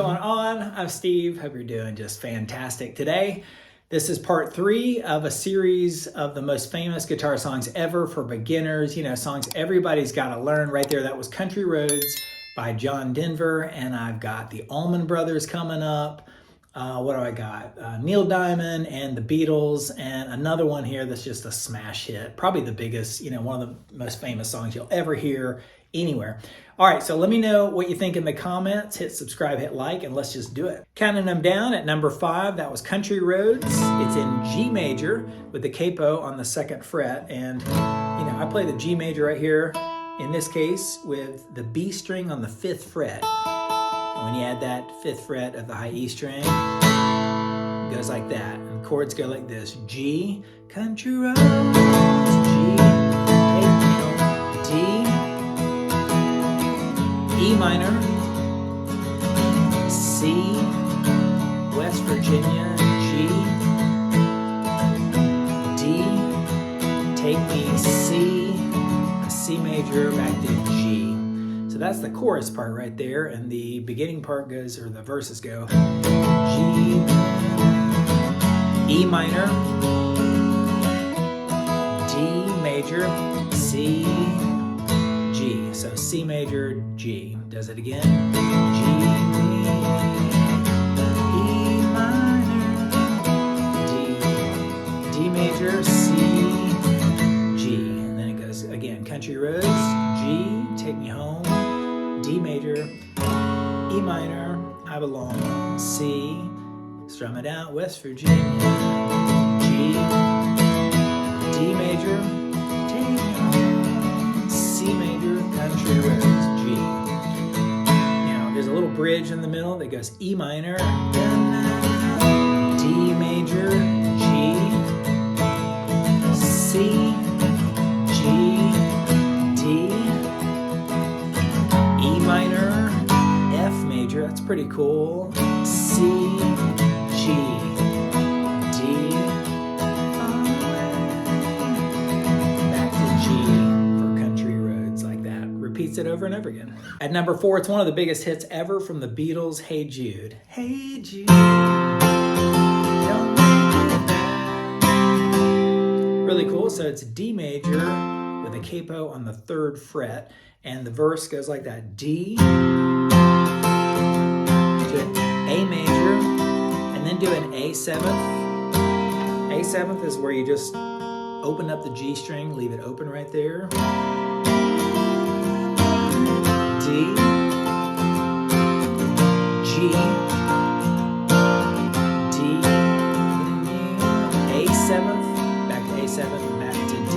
going on? I'm Steve. Hope you're doing just fantastic today. This is part 3 of a series of the most famous guitar songs ever for beginners. You know, songs everybody's got to learn right there. That was Country Roads by John Denver. And I've got the Allman Brothers coming up. What do I got? Neil Diamond and the Beatles, and another one here that's just a smash hit. Probably the biggest, you know, one of the most famous songs you'll ever hear anywhere. All right, so let me know what you think in the comments. Hit subscribe, hit like, and let's just do it. Counting them down at number 5, that was Country Roads. It's in G major with the capo on the 2nd fret. And, you know, I play the G major right here, in this case, with the B string on the 5th fret. And when you add that 5th fret of the high E string, it goes like that. And chords go like this. G, country roads, G, D, E minor, C, West Virginia, G, D, take me C major, back to G. So that's the chorus part right there, and the beginning part goes, or the verses go, G, E minor, D major, C, G. So C major, G. Does it again. G, E minor, D major, C, G. And then it goes again. Country Roads, G, take me home, D major, E minor, I belong, C, strum it out, West Virginia, G, D major, take me home, C major, Country Roads, G. Now there's a little bridge in the middle that goes E minor, D major, G, C, G, D, E minor, F major, that's pretty cool, C, G, D, back to G for Country Roads, like that. Repeats it over and over again. At number 4, it's one of the biggest hits ever from the Beatles, Hey Jude. Hey Jude, don't make it bad. Really cool. So it's D major with a capo on the 3rd fret, and the verse goes like that. D to an A major, and then do an A7th. A7th is where you just open up the G string, leave it open right there. D, G, D, A7th, back to A7th, back to D.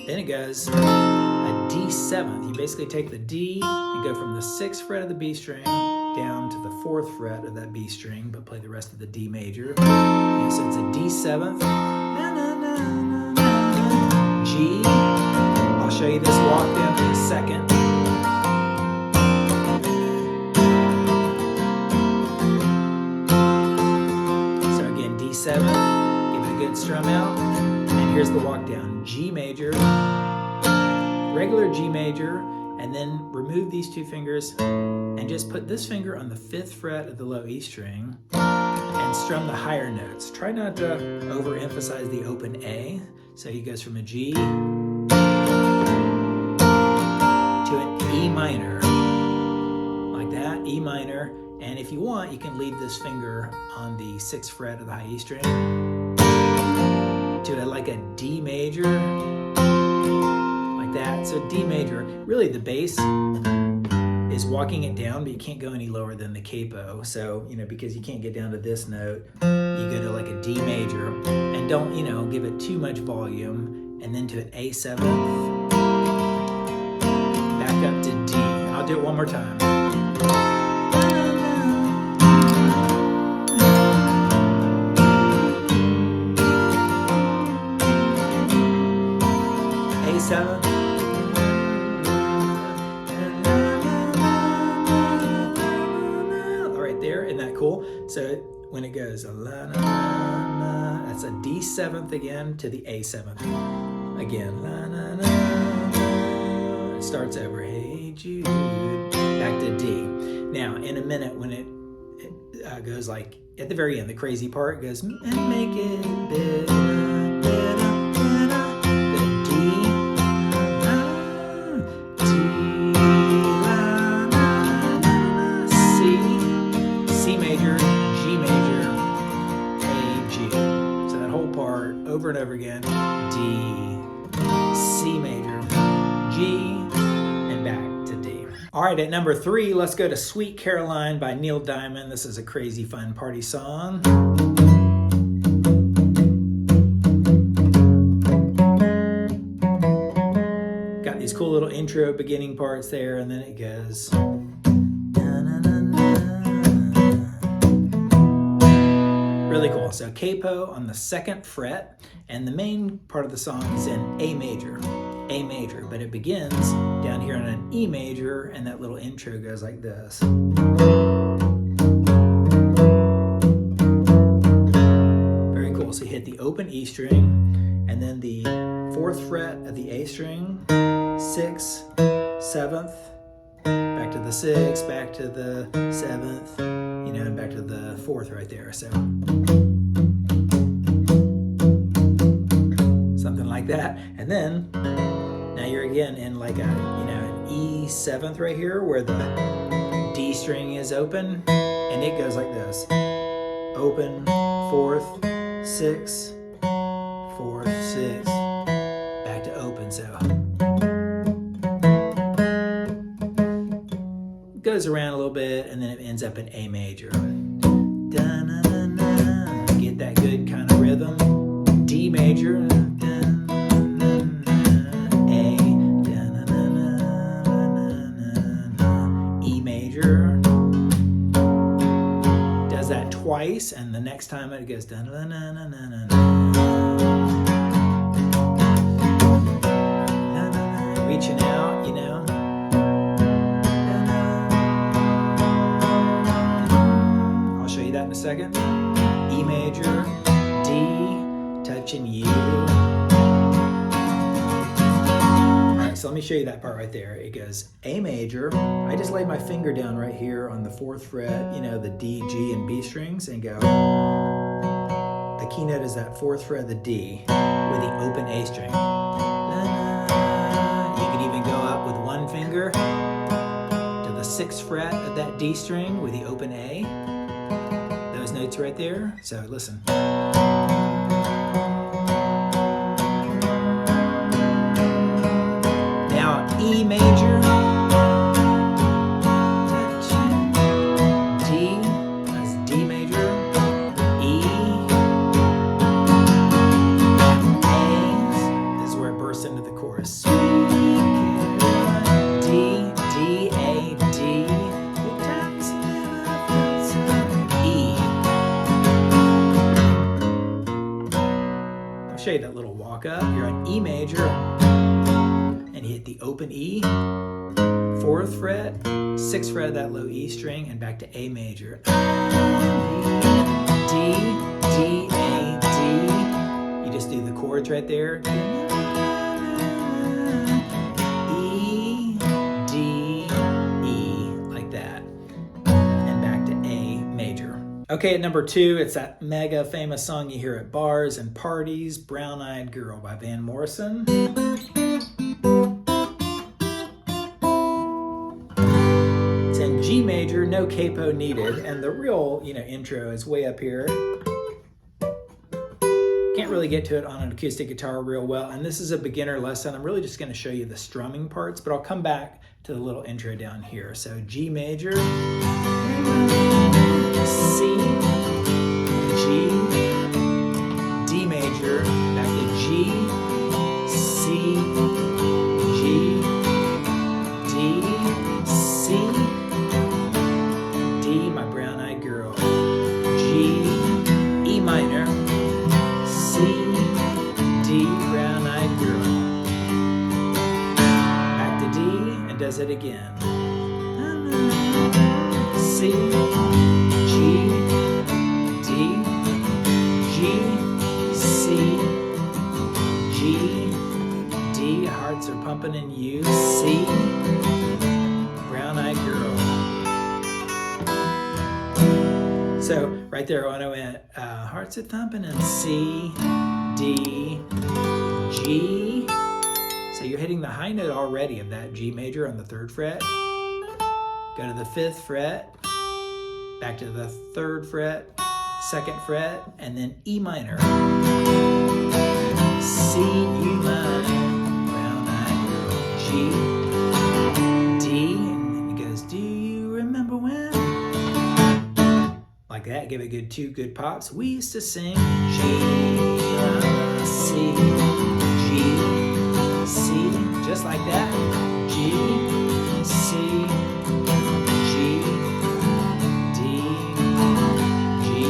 Then it goes a D7th. You basically take the D and go from the 6th fret of the B string down to the 4th fret of that B string, but play the rest of the D major. Yeah, so it's a D7th, G. I'll show you this walk down in a second. So again, D7, give it a good strum out, and here's the walk down. G major, regular G major, and then remove these 2 fingers and just put this finger on the 5th fret of the low E string and strum the higher notes. Try not to overemphasize the open A. So he goes from a G to an E minor, like that, E minor. And if you want, you can leave this finger on the 6th fret of the high E string to like a D major, like that. So D major, really the bass is walking it down, but you can't go any lower than the capo. So, you know, because you can't get down to this note, you go to like a D major, and don't, you know, give it too much volume, and then to an A7th, back up to D. I'll do it one more time. A7th, isn't that cool? So when it goes, that's a D7th again to the A7th. Again, it starts over, hey Jude, back to D. Now, in a minute, when it goes like at the very end, the crazy part goes and make it better, better, better. The D, la, D, la, la, la, C, C major, G major, A, G. So that whole part over and over again. D, C major, G, and back to D. All right, at number 3, let's go to Sweet Caroline by Neil Diamond. This is a crazy fun party song. Got these cool little intro beginning parts there, and then it goes. Really cool. So capo on the 2nd fret, and the main part of the song is in A major, but it begins down here on an E major, and that little intro goes like this. Very cool. So you hit the open E string, and then the 4th fret of the A string, 6th, 7th, back to the 6th, back to the 7th, and back to the 4th right there. So something like that. And then now you're again in like a, an E7th right here where the D string is open, and it goes like this. Open, 4th, 6th, 4th, 6th, back to open. So goes around a little bit, and then it ends up in A major. Da-na-na-na. Get that good kind of rhythm. D major. A. Da-na-na-na-na-na-na. E major. Does that twice, and the next time it goes da-na-na-na-na-na. Reaching out, that in a second. E major, D, touching U. Alright, so let me show you that part right there. It goes A major. I just laid my finger down right here on the 4th fret, the D, G, and B strings, and go. The keynote is that 4th fret of the D with the open A string. You can even go up with one finger to the 6th fret of that D string with the open A. Those notes right there. So listen. Now E major, D, that's D major, E, A, this is where it bursts into the chorus. D, D, A, D, show you that little walk up. You're on E major, and you hit the open E, 4th fret, 6th fret of that low E string, and back to A major. D, D, A, D. You just do the chords right there. E, D, E, like that, and back to A major. Okay, at number 2, it's that mega famous song you hear at bars and parties, Brown Eyed Girl by Van Morrison. It's in G major, no capo needed, and the real, intro is way up here. Can't really get to it on an acoustic guitar real well, and this is a beginner lesson. I'm really just going to show you the strumming parts, but I'll come back to the little intro down here. So G major, C, G, D major, back to G, C, G, D, C, D, my brown-eyed girl, G, E minor, C, D, brown-eyed girl, back to D, and does it again. C, G, D, G, C, G, D, hearts are pumping in you, C, brown-eyed girl, So right there when I went, hearts are thumping in C, D, G. So you're hitting the high note already of that G major on the 3rd fret. Go to the 5th fret, back to the 3rd fret, 2nd fret, and then E minor. C, E minor, brown eyed girl, G, D, and then it goes, do you remember when? Like that, give it good 2 good pops. We used to sing G, C, G, C, just like that. G, C, G, D, G,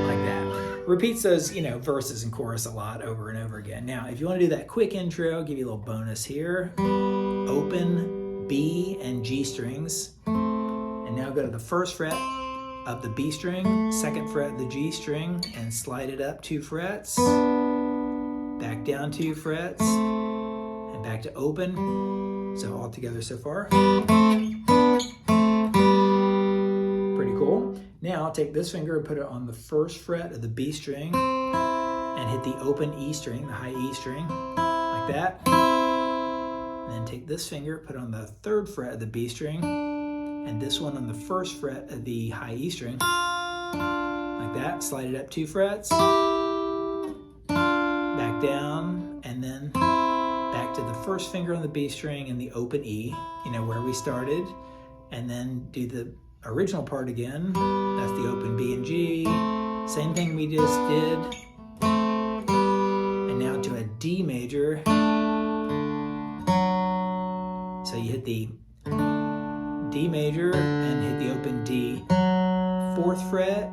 like that. Repeats those, verses and chorus a lot over and over again. Now, if you want to do that quick intro, I'll give you a little bonus here. Open B and G strings. And now go to the 1st fret of the B string, 2nd fret of the G string, and slide it up 2 frets. Back down 2 frets. And back to open. So all together so far. Pretty cool. Now take this finger and put it on the 1st fret of the B string and hit the open E string, the high E string, like that. And then take this finger, put it on the 3rd fret of the B string, and this one on the 1st fret of the high E string, like that. Slide it up 2 frets, back down, and then back to the 1st finger on the B string and the open E, where we started, and then do the original part again. That's the open B and G. Same thing we just did. And now to a D major. So you hit the D major and hit the open D. 4th fret,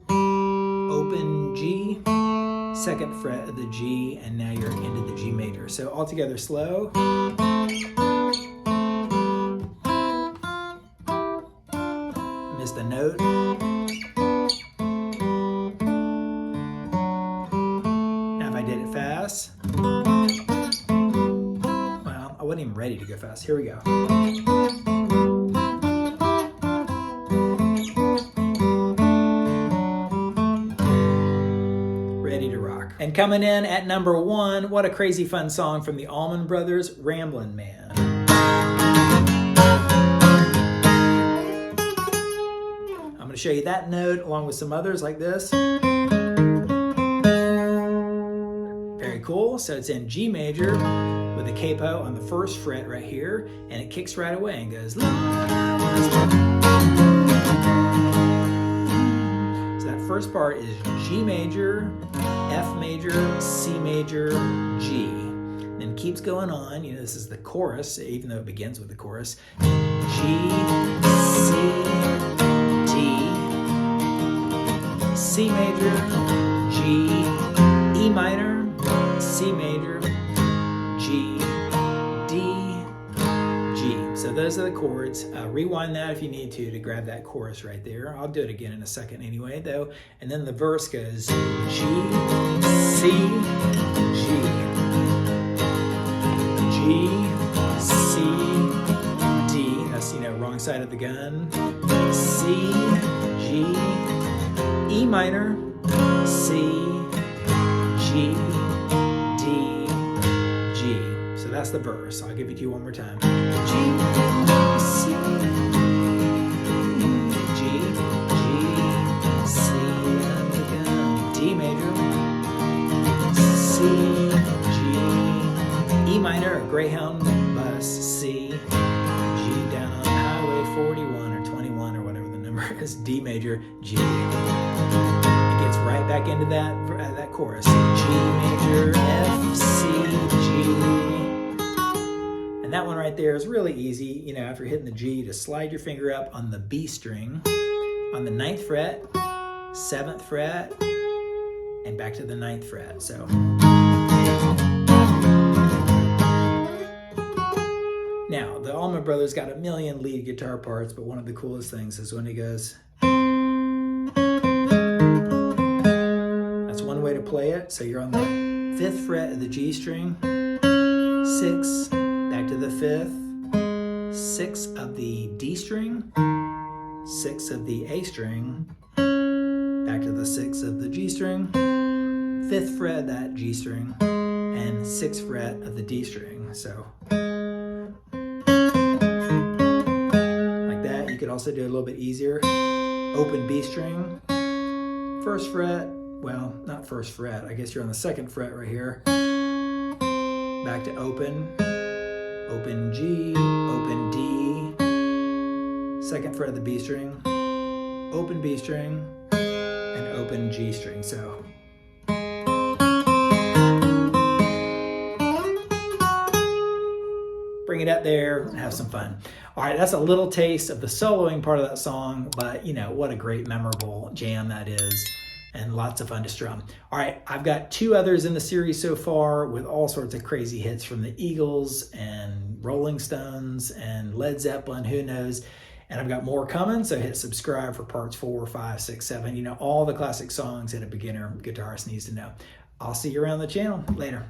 open G, 2nd fret of the G, and now you're into the G major. So all together slow. Missed a note. Now if I did it fast, well, I wasn't even ready to go fast. Here we go. And coming in at number 1, what a crazy fun song from the Allman Brothers, Ramblin Man. I'm going to show you that note along with some others like this. Very cool. So it's in G major with a capo on the 1st fret right here, and it kicks right away and goes, Lord, I was so that first part is G major, F major, C major, G. And then it keeps going on. This is the chorus, even though it begins with the chorus. G, C, D, C major, G, E minor, C major, G, D, G. So those are the chords. Rewind that if you need to grab that chorus right there. I'll do it again in a second anyway, though. And then the verse goes G, C, G, G, C, D. That's, wrong side of the gun. C, G, E minor, C, G, D, G. So that's the verse. I'll give it to you one more time. G, C, G, C, and again. D major, C, G, E minor, Greyhound bus, C, G down on Highway 41 or 21 or whatever the number is, D major, G. It gets right back into that chorus. G major, F, C, G. And that one right there is really easy, after hitting the G, to slide your finger up on the B string, on the 9th fret, 7th fret, and back to the 9th fret. So now the Allman Brothers got a million lead guitar parts, but one of the coolest things is when he goes. That's one way to play it. So you're on the 5th fret of the G string, 6, back to the 5th, 6 of the D string, 6th of the A string, back to the 6th of the G string, 5th fret of that G string, and 6th fret of the D string. So like that. You could also do it a little bit easier. Open B string, 1st fret, well, not 1st fret, I guess you're on the 2nd fret right here. Back to open, open G, open D, 2nd fret of the B string, open B string, and open G string. So bring it up there and have some fun. All right, that's a little taste of the soloing part of that song, but you know, what a great memorable jam that is, and lots of fun to strum. All right, I've got 2 others in the series so far with all sorts of crazy hits from the Eagles and Rolling Stones and Led Zeppelin, who knows. And I've got more coming, so hit subscribe for parts 4, 5, 6, 7. You know, all the classic songs that a beginner guitarist needs to know. I'll see you around the channel. Later.